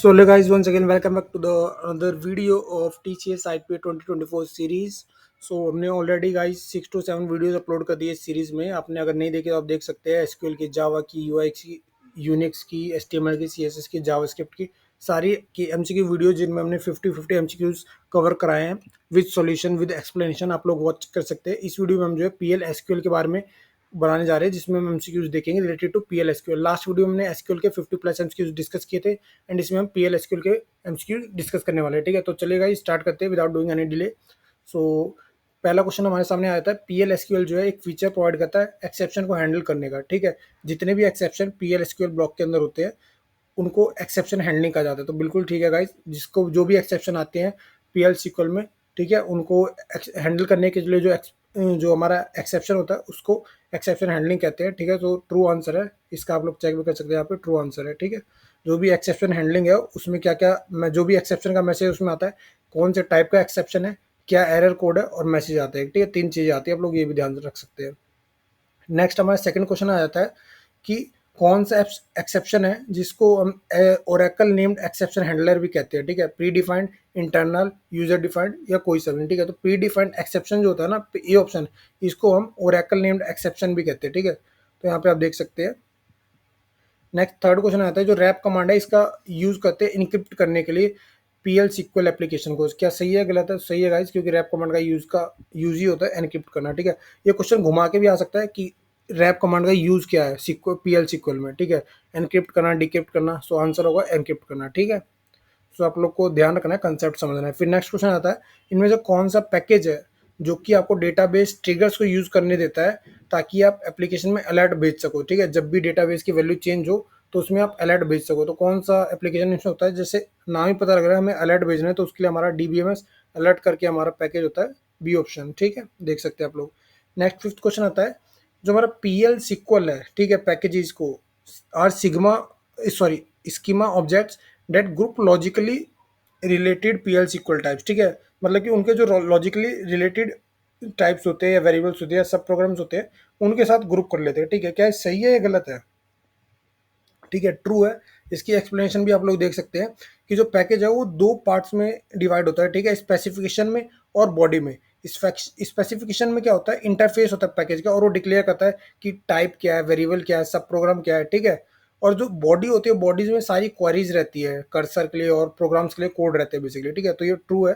So, hello guys, once again, welcome back to the another video of TCS IPA 2024 series. हमने already guys 6 to 7 videos upload कर दिए इस series में। आपने अगर नहीं देखे तो आप देख सकते हैं। एसक्यूएल की, जावा की, यूआईक्स की, यूनिक्स की, एचटीएमएल की, सीएसएस की, जावास्क्रिप्ट की सारी की एमसीक्यू वीडियो जिनमें हमने 50 एमसीक्यूज कवर कराए हैं विद सॉल्यूशन विद एक्सप्लेनेशन। आप लोग वॉच कर सकते हैं। इस वीडियो में हम जो है पीएल एसक्यूएल के बारे में बनाने जा रहे हैं, जिसमें हम एमसीक्यूज देखेंगे related to PL SQL. Last video में हमने एसक्यूएल के 50+ एमसीक्यूज डिस्कस किए थे एंड इसमें हम पीएल एसक्यूएल के एमसीक्यूज डिस्कस करने वाले हैं। ठीक है, तो चलिएगा स्टार्ट करते हैं विदाउट डूइंग एनी डिले। सो पहला क्वेश्चन हमारे सामने आया था। पीएल एसक्यूएल जो है एक फीचर प्रोवाइड करता है एक्सेप्शन को हैंडल करने का। ठीक है, जितने भी एक्सेप्शन पीएल एसक्यूएल ब्लॉक के अंदर होते हैं उनको एक्सेप्शन हैंडलिंग कहा जाता है। तो बिल्कुल ठीक है गाइस, जिसको जो भी एक्सेप्शन आते हैं पीएल सीक्वल में, ठीक है, उनको हैंडल करने के लिए जो हमारा एक्सेप्शन होता है उसको एक्सेप्शन हैंडलिंग कहते हैं। ठीक है, तो ट्रू आंसर है इसका। आप लोग चेक भी कर सकते हैं, यहाँ पे ट्रू आंसर है। ठीक है, जो भी एक्सेप्शन हैंडलिंग है उसमें क्या क्या, जो भी एक्सेप्शन का मैसेज उसमें आता है, कौन से टाइप का एक्सेप्शन है, क्या एरर कोड है और मैसेज आता है। ठीक है, 3 चीज़ें आती है, आप लोग ये भी ध्यान रख सकते हैं। नेक्स्ट हमारा सेकंड क्वेश्चन आ जाता है कि कौन सा एक्सेप्शन है जिसको हम ओरेकल नेम्ड एक्सेप्शन हैंडलर भी कहते हैं। ठीक है, pre defined, internal, user defined या कोई सा भी। ठीक है, तो प्री डिफाइंड एक्सेप्शन जो होता है ना, ये ऑप्शन, इसको हम ओरेकल नेम्ड एक्सेप्शन भी कहते हैं। ठीक है, तो यहाँ पे आप देख सकते हैं। नेक्स्ट थर्ड क्वेश्चन आता है, जो रैप कमांड है इसका यूज करते हैं इनक्रिप्ट करने के लिए पीएल सीक्वल एप्लीकेशन को। क्या सही है गलत है? सही है गाइस, क्योंकि रैप कमांड का यूज ही होता है एनक्रिप्ट करना। ठीक है, ये क्वेश्चन घुमा के भी आ सकता है कि रैप कमांड का यूज क्या है सीक्वल, पीएल सीक्वल में। ठीक है, एनक्रिप्ट करना, डिक्रिप्ट करना। सो आंसर होगा एनक्रिप्ट करना। ठीक है, सो आप लोग को ध्यान रखना है, कंसेप्ट समझना है। फिर नेक्स्ट क्वेश्चन आता है, इनमें से कौन सा पैकेज है जो कि आपको डेटाबेस ट्रिगर्स को यूज करने देता है ताकि आप एप्लीकेशन में अलर्ट भेज सको। ठीक है, जब भी डेटाबेस की वैल्यू चेंज हो तो उसमें आप अलर्ट भेज सको। तो कौन सा एप्लीकेशन इसमें होता है? जैसे नाम ही पता लग रहा है हमें अलर्ट भेजना है, तो उसके लिए हमारा डीबीएमएस अलर्ट करके हमारा पैकेज होता है, बी ऑप्शन। ठीक है, देख सकते हैं आप लोग। नेक्स्ट फिफ्थ क्वेश्चन आता है, जो हमारा पीएल सिक्वल है, ठीक है, पैकेजेस को are sigma, sorry, schema objects that group logically related PL SQL types. ठीक है, मतलब कि उनके जो लॉजिकली रिलेटेड टाइप्स होते हैं या वेरिएबल्स होते हैं या सब प्रोग्राम्स होते हैं उनके साथ ग्रुप कर लेते हैं। ठीक है, क्या ये सही है या गलत है? ठीक है, ट्रू है। इसकी एक्सप्लेनेशन भी आप लोग देख सकते हैं कि जो पैकेज है वो 2 पार्ट्स में डिवाइड होता है। ठीक है, स्पेसिफिकेशन में और बॉडी में। स्पेसिफिकेशन में क्या होता है, इंटरफेस होता है पैकेज का, और वो डिक्लेयर करता है कि टाइप क्या है, वेरिएबल क्या है, सब प्रोग्राम क्या है। ठीक है, और जो बॉडी होती है, बॉडीज में सारी क्वेरीज रहती है, कर्सर के लिए और प्रोग्राम्स के लिए कोड रहते हैं बेसिकली। ठीक है, तो ये ट्रू है।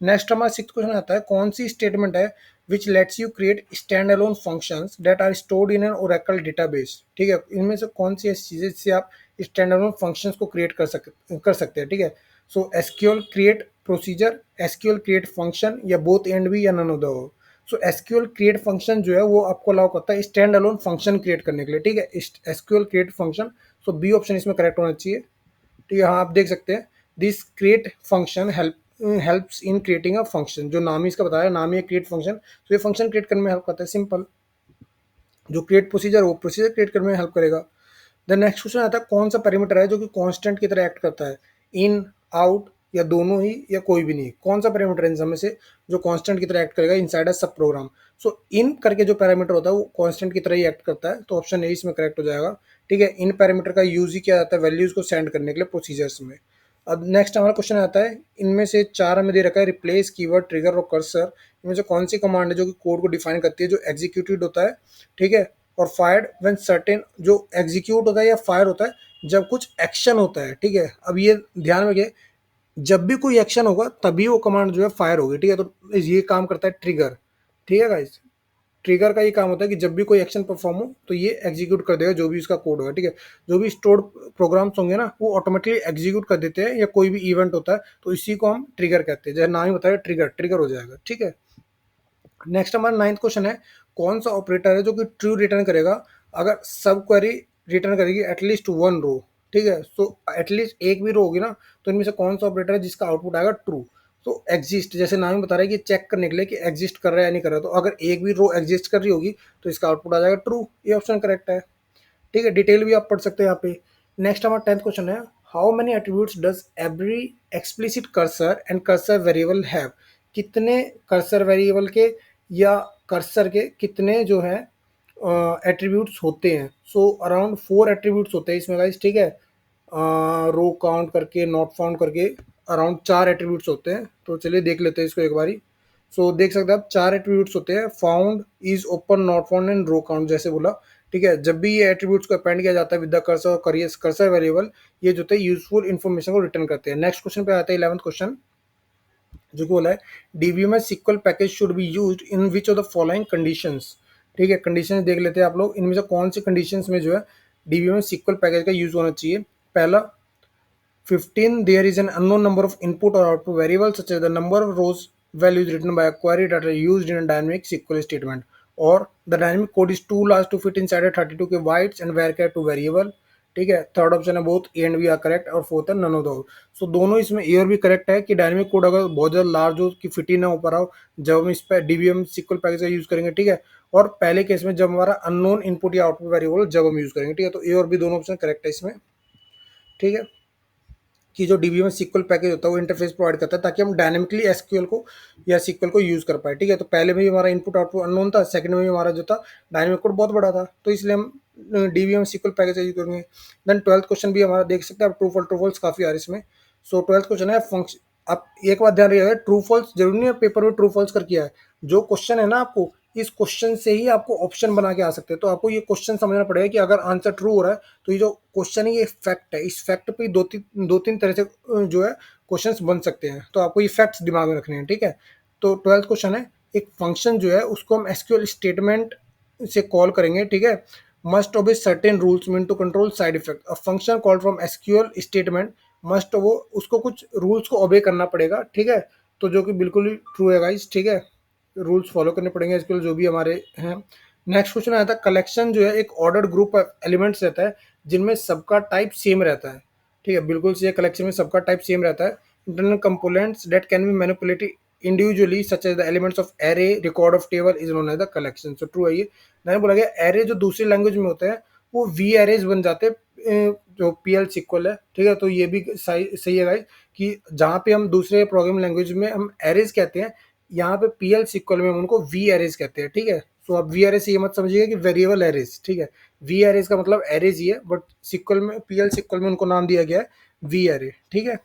नेक्स्ट हमारा सिक्स क्वेश्चन आता है, कौन सी स्टेटमेंट है which lets you create stand alone functions that are stored in an Oracle database. ठीक है, इनमें से कौन सी ऐसी चीज़ें जिससे आप स्टैंड अलोन फंक्शंस को क्रिएट कर सकते हैं। ठीक है, so SQL create procedure, SQL create function, या बोथ एंड भी, या नन ऑफ द हो। सो एसक्यूएल क्रिएट फंक्शन जो है वो आपको अलाउ करता है स्टैंड अलोन फंक्शन क्रिएट करने के लिए। ठीक है, एसक्यूएल क्रिएट फंक्शन, सो बी ऑप्शन इसमें करेक्ट होना चाहिए। ठीक है, हाँ आप देख सकते हैं, this create function helps in creating a function. जो नाम ही इसका बताया, नाम ही है क्रिएट फंक्शन, तो ये फंक्शन क्रिएट करने में हेल्प करता है। सिंपल। जो क्रिएट प्रोसीजर वो प्रोसीजर क्रिएट करने में हेल्प करेगा। द नेक्स्ट क्वेश्चन आता है, कौन सा पैरामीटर है जो कि कांस्टेंट की तरह एक्ट करता है? इन, आउट, या दोनों ही, या कोई भी नहीं? कौन सा पैरामीटर है इन सब में से जो कांस्टेंट की तरह एक्ट करेगा इनसाइड अ सब प्रोग्राम? सो इन करके जो पैरामीटर होता है वो कांस्टेंट की तरह ही एक्ट करता है, तो ऑप्शन ए इसमें करेक्ट हो जाएगा। ठीक है, इन पैरामीटर का यूज ही किया जाता है वैल्यूज को सेंड करने के लिए प्रोसीजर्स में। अब नेक्स्ट हमारा क्वेश्चन आता है, इनमें से 4 हमें दे रखा है, रिप्लेस, कीवर्ड, ट्रिगर और कर्सर। इनमें से कौन सी कमांड है जो कि कोड को डिफाइन करती है, जो एग्जीक्यूटेड होता है, ठीक है, और फायर्ड व्हेन सर्टेन, जो एग्जीक्यूट होता है या फायर होता है जब कुछ एक्शन होता है। ठीक है, अब ये ध्यान में रखिए, जब भी कोई एक्शन होगा तभी वो कमांड जो है फायर होगी। ठीक है, तो ये काम करता है ट्रिगर। ठीक है गाइस, ट्रिगर का ये काम होता है कि जब भी कोई एक्शन परफॉर्म हो तो ये एग्जीक्यूट कर देगा जो भी उसका कोड होगा। ठीक है, जो भी स्टोर्ड प्रोग्राम्स होंगे ना वो ऑटोमेटिकली एग्जीक्यूट कर देते हैं, या कोई भी इवेंट होता है तो इसी को हम ट्रिगर कहते हैं। जैसे नाम ही बताया, ट्रिगर ट्रिगर हो जाएगा। ठीक है, नेक्स्ट हमारा नाइन्थ क्वेश्चन है, कौन सा ऑपरेटर है जो कि ट्रू रिटर्न करेगा अगर सब क्वेरी रिटर्न करेगी एटलीस्ट 1 रो? ठीक है, सो एटलीस्ट एक भी रो होगी ना, तो इनमें से कौन सा ऑपरेटर है जिसका आउटपुट आएगा ट्रू? तो एग्जिस्ट, जैसे नाम ही बता रहा है कि चेक करने के लिए कि एग्जिस्ट कर रहा है या नहीं कर रहा है, तो अगर एक भी रो एग्जिस्ट कर रही होगी तो इसका आउटपुट आ जाएगा ट्रू। ये ऑप्शन करेक्ट है। ठीक है, डिटेल भी आप पढ़ सकते हैं यहाँ पे। नेक्स्ट हमारा 10th क्वेश्चन है, how many attributes does every explicit cursor and cursor variable have? कितने कर्सर वेरिएबल के या कर्सर के कितने जो है एट्रीब्यूट्स होते हैं? सो अराउंड 4 एट्रीब्यूट्स होते हैं इसमें गाइस। ठीक है, रो काउंट करके, नॉट फाउंड करके अराउंड 4 एट्रीब्यूट्स होते हैं। तो चलिए देख लेते हैं इसको एक बारी। सो देख सकते हैं आप 4 एट्रीब्यूट्स होते हैं, found, is open, not found and row count, जैसे बोला। ठीक है, जब भी ये एट्रीब्यूट्स को अपेंड किया जाता है विद द कर्सर और कर्सर वेरिएबल, ये जो है यूजफुल इन्फॉर्मेशन को रिटर्न करते हैं। नेक्स्ट क्वेश्चन पे आता है 11th क्वेश्चन, जो कि बोला है DBMS SQL package should be used in which of the following conditions. ठीक है, कंडीशंस देख लेते हैं आप लोग, इनमें से कौन सी कंडीशंस में जो है डीबीएमएस SQL पैकेज का यूज होना चाहिए। पहला, 15, there is an unknown number of input or output variables such as the number of rows values written by a query that are used in a dynamic SQL statement, or the dynamic code is too large to fit inside a 32K bytes and varchar to variable। ठीक है, third option है both A and B are correct, और fourth है none of the. So दोनों इसमें ए और B correct है कि डायनेमिक कोड अगर बहुत ज्यादा लार्ज हो कि फिट ही ना हो पा रहा हो जब हम इस पर डीबीएम SQL पैकेज का यूज करेंगे। ठीक है, और पहले केस में जब हमारा अननोन इनपुट या आउटपुट वेरिएबल जब हम यूज करेंगे। ठीक है, तो ए और बी दोनों ऑप्शन करेक्ट है इसमें। ठीक है, कि जो डीबीएम SQL पैकेज होता है वो इंटरफेस प्रोवाइड करता है ताकि हम डायनेमिकली एसक्यूएल को या SQL को यूज कर पाए। ठीक है, तो पहले में भी हमारा इनपुट आउटपुट अननोन था, सेकंड में भी हमारा जो था डायनेमिक कोड बहुत बड़ा था, तो इसलिए हम डीबीएम SQL पैकेज यूज करेंगे। देन 12th क्वेश्चन भी हमारा देख सकते हैं आप, ट्रू फॉल्स काफी आ रही है इसमें। सो 12th क्वेश्चन है फंक्शन। आप एक बात ध्यान रखिएगा, ट्रू फॉल्स जरूरी नहीं है पेपर में ट्रू फॉल्स कर किया है। जो क्वेश्चन है ना, आपको इस क्वेश्चन से ही आपको ऑप्शन बना के आ सकते हैं। तो आपको ये क्वेश्चन समझना पड़ेगा कि अगर आंसर ट्रू हो रहा है तो ये जो क्वेश्चन है ये फैक्ट है, इस फैक्ट पे दो तीन तरह से जो है क्वेश्चंस बन सकते हैं। तो आपको ये फैक्ट्स दिमाग में रखने हैं। ठीक है, तो 12th क्वेश्चन है, एक फंक्शन जो है उसको हम एसक्यूएल स्टेटमेंट से कॉल करेंगे। ठीक है, must obey certain rules mean to control side effect. A function called from SQL statement must, वो उसको कुछ रूल्स को ओबे करना पड़ेगा। ठीक है, तो जो कि बिल्कुल ही ट्रू है गाइस। ठीक है, रूल्स फॉलो करने पड़ेंगे इसके जो भी हमारे हैं। नेक्स्ट क्वेश्चन आता है, कलेक्शन जो है एक ऑर्डर्ड ग्रुप ऑफ एलिमेंट्स रहता है जिनमें सबका टाइप सेम रहता है। ठीक है, बिल्कुल सही है, कलेक्शन में सबका टाइप सेम रहता है। Internal components that can be manipulated individually such as the elements of array record of table is known as the collection. So true है ये। मैंने बोला गया एरे जो दूसरी लैंग्वेज में होते हैं वो वी एरेज बन जाते हैं जो PL SQL है। ठीक है, तो ये भी सही है गाइस कि जहाँ पे हम दूसरे प्रोग्रामिंग लैंग्वेज में हम एरेज कहते हैं, यहाँ पे PL SQL में हम उनको वी एरेज कहते हैं। ठीक है, तो आप वी एरेज से ये मत समझिएगा कि वेरिएबल एरेज। ठीक है, वी एरेज का मतलब एरेज ही है, बट सिक्वल में PL SQL में उनको नाम दिया गया है वी एरे। ठीक है,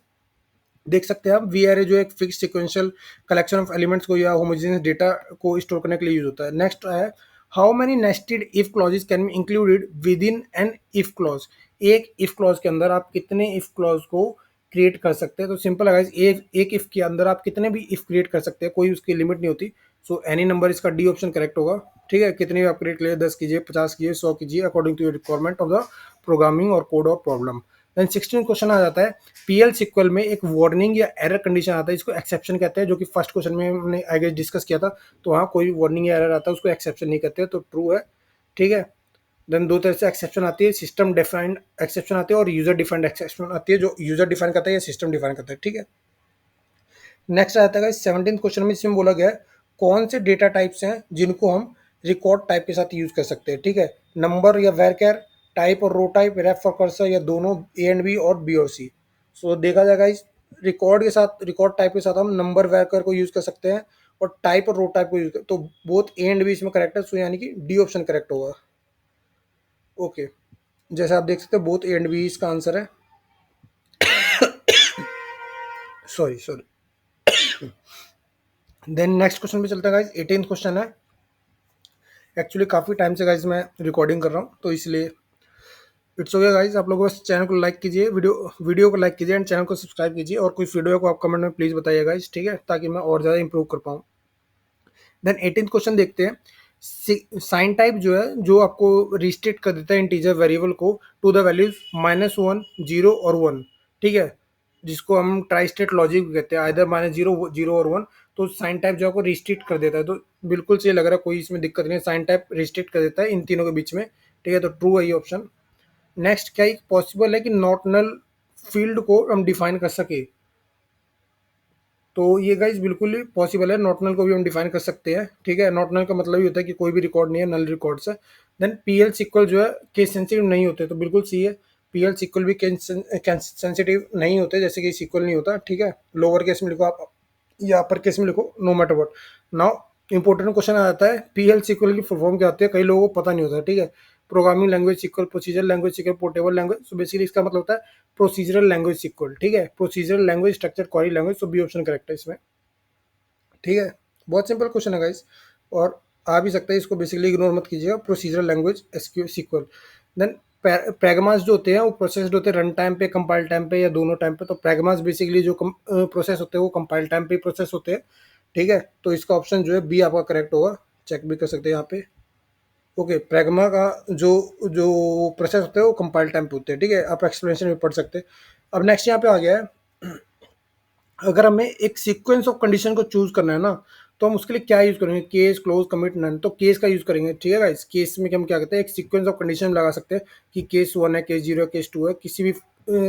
देख सकते हैं आप वी एरे जो एक fix sequential collection of elements को या होमोजेनियस डेटा को स्टोर करने के लिए यूज होता है। नेक्स्ट है, how many nested if clauses can be included with in an if clause. एक इफ क्लॉज के अंदर आप कितने इफ क्लॉज को क्रिएट कर सकते हैं। तो सिंपल है गाइस, एक इफ के अंदर आप कितने भी इफ क्रिएट कर सकते हैं, कोई उसकी लिमिट नहीं होती। सो एनी नंबर, इसका डी ऑप्शन करेक्ट होगा। ठीक है, कितने भी आप क्रिएट करिए, 10 कीजिए, 50 कीजिए, 100 कीजिए, according to your requirement of the programming और कोड और प्रॉब्लम। देन 16 क्वेश्चन आ जाता है, PL SQL में एक वार्निंग या एरर कंडीशन आता है, इसको एक्सेप्शन कहते हैं, जो कि फर्स्ट क्वेश्चन में हमने आई गेस डिस्कस किया था। तो हाँ, कोई वार्निंग या एरर आता है उसको एक्सेप्शन नहीं कहते, तो ट्रू है। ठीक है, देन दो तरह से एक्सेप्शन आती है, सिस्टम डिफाइंड एक्सेप्शन आती है और यूजर डिफाइंड एक्सेप्शन आती है। जो यूजर डिफाइन करता है या सिस्टम डिफाइन करता है। ठीक है, नेक्स्ट आता है 17th क्वेश्चन में, इसमें बोला गया है कौन से डेटा टाइप्स हैं जिनको हम रिकॉर्ड टाइप के साथ यूज कर सकते हैं। ठीक है, नंबर या वैरकैर, टाइप और रो टाइप, रेफ और कर्सर, या दोनों ए एंड बी और बी और सी। सो देखा जाएगा इस रिकॉर्ड के साथ, रिकॉर्ड टाइप के साथ हम नंबर वैरकर को यूज कर सकते हैं और टाइप और रो टाइप को यूज कर, तो बोथ ए एंड बी इसमें करेक्ट है। सो यानी कि डी ऑप्शन करेक्ट होगा। ओके, जैसे आप देख सकते हैं बोथ ए एंड बी इसका आंसर है। Sorry sorry. Then next question पे चलते हैं गाइस, 18th क्वेश्चन है। एक्चुअली काफ़ी टाइम से गाइस मैं रिकॉर्डिंग कर रहा हूँ, तो इसलिए इट्स ओके गाइस। आप लोग बस चैनल को लाइक कीजिए, वीडियो को लाइक कीजिए एंड चैनल को सब्सक्राइब कीजिए, और कुछ वीडियो को आप कमेंट में प्लीज़ बताइए गाइस। ठीक है, ताकि मैं और ज़्यादा इंप्रूव कर पाऊँ। देन 18th क्वेश्चन देखते हैं, साइन टाइप जो है जो आपको रिस्ट्रिक्ट कर देता है इंटीजर वेरिएबल को टू द वैल्यूज -1, 0 और 1। ठीक है, जिसको हम ट्राई स्टेट लॉजिक कहते हैं, आइदर -0, 0 और 1। तो साइन टाइप जो आपको रिस्ट्रिक्ट कर देता है, तो बिल्कुल सही लग रहा है, कोई इसमें दिक्कत नहीं है, साइन टाइप रिस्ट्रिक्ट कर देता है इन तीनों के बीच में। ठीक है, तो ट्रू है ये ऑप्शन। नेक्स्ट, क्या पॉसिबल है कि नॉट नल फील्ड को हम डिफाइन कर सके। तो ये गाइज बिल्कुल ही पॉसिबल है, नॉट नल को भी हम डिफाइन कर सकते हैं। ठीक है, नॉट नल का मतलब ही होता है कि कोई भी रिकॉर्ड नहीं है, नल रिकॉर्ड्स है। देन PL SQL जो है केस सेंसिटिव नहीं होते, तो बिल्कुल सही है, PL SQL भी केस सेंसिटिव नहीं होते, जैसे कि SQL नहीं होता। ठीक है, लोअर केस में लिखो आप या अपर केस में लिखो, no matter what. Now important question आ जाता है, PL SQL की फुल फॉर्म क्या होती है, कई लोगों को पता नहीं होता। ठीक है, programming language sequel, procedure language sequel, portable language. So basically इसका मतलब होता है प्रोसीजरल लैंग्वेज सिक्वल, ठीक है, procedural language, structure query language. So B option correct है इसमें, ठीक है। बहुत सिंपल क्वेश्चन है गाइस, और आ भी सकता है, इसको बेसिकली इग्नोर मत कीजिएगा। Procedural language SQ sequel. Then pragmas जो होते हैं वो प्रोसेस्ड होते हैं रन टाइम पे, कंपाइल टाइम पे, या दोनों टाइम पे। तो प्रैग्मास बेसिकली जो प्रोसेस होते हैं वो कंपाइल टाइम पे प्रोसेस होते हैं, ठीक है। तो इसका ऑप्शन जो है बी आपका करेक्ट होगा, चेक भी कर सकते हैं यहाँ पे। ओके, प्रैग्मा का जो जो प्रोसेस होते हैं वो कंपाइल टाइम पे होते हैं, ठीक है। आप एक्सप्लेनेशन भी पढ़ सकते हैं। अब नेक्स्ट यहाँ पे आ गया है, अगर हमें एक सीक्वेंस ऑफ कंडीशन को चूज करना है ना, तो हम उसके लिए क्या यूज करेंगे, केस, क्लोज, कमिट, नन। तो केस का यूज करेंगे, ठीक है गाइस। केस में हम क्या कहते हैं, एक सीक्वेंस ऑफ कंडीशन लगा सकते हैं कि केस 1 है, केस 0 है, केस 2 है। किसी भी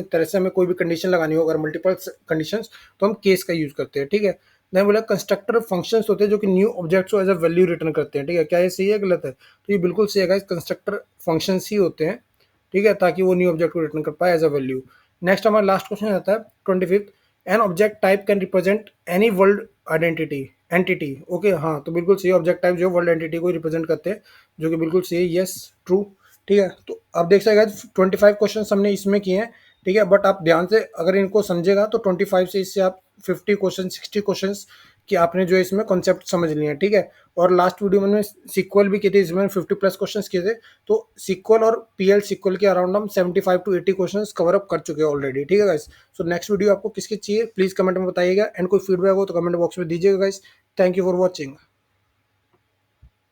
तरह से हमें कोई भी कंडीशन लगानी हो, अगर मल्टीपल कंडीशंस, तो हम केस का यूज करते हैं, ठीक है। नहीं बोला कंस्ट्रक्टर फंक्शंस होते हैं जो कि न्यू ऑब्जेक्ट्स को एज अ वैल्यू रिटर्न करते हैं, ठीक है। क्या ये सही है गलत है? तो ये बिल्कुल सही है गाइस, कंस्ट्रक्टर फंक्शंस ही होते हैं, ठीक है, ताकि वो न्यू ऑब्जेक्ट को रिटर्न कर पाए एज अ वैल्यू। नेक्स्ट हमारा लास्ट क्वेश्चन आता है 25th, an object type can represent any world identity entity. Okay, हाँ, तो बिल्कुल सही, ऑब्जेक्ट टाइप जो वर्ल्ड एंटिटी को रिप्रेजेंट करते हैं, जो कि बिल्कुल सही है, यस, ट्रू, ठीक है। तो आप देख सकते हैं 25 क्वेश्चन हमने इसमें किए हैं, ठीक है। बट आप ध्यान से अगर इनको समझेगा तो 25 से इससे आप 50 क्वेश्चन, 60 क्वेश्चन कि आपने जो है इसमें कॉन्सेप्ट समझ लिए हैं, ठीक है। और लास्ट वीडियो में सीक्वल भी किए थे, इसमें 50 प्लस क्वेश्चंस किए थे। तो सीक्वल और पीएल सीक्वल के अराउंड हम 75 टू 80 क्वेश्चंस कवर अप कर चुके हैं ऑलरेडी, ठीक है गाइस। सो नेक्स्ट वीडियो आपको किसकी चाहिए प्लीज कमेंट में बताइएगा, एंड कोई फीडबैक हो तो कमेंट बॉक्स में दीजिएगा guys. Thank you for watching.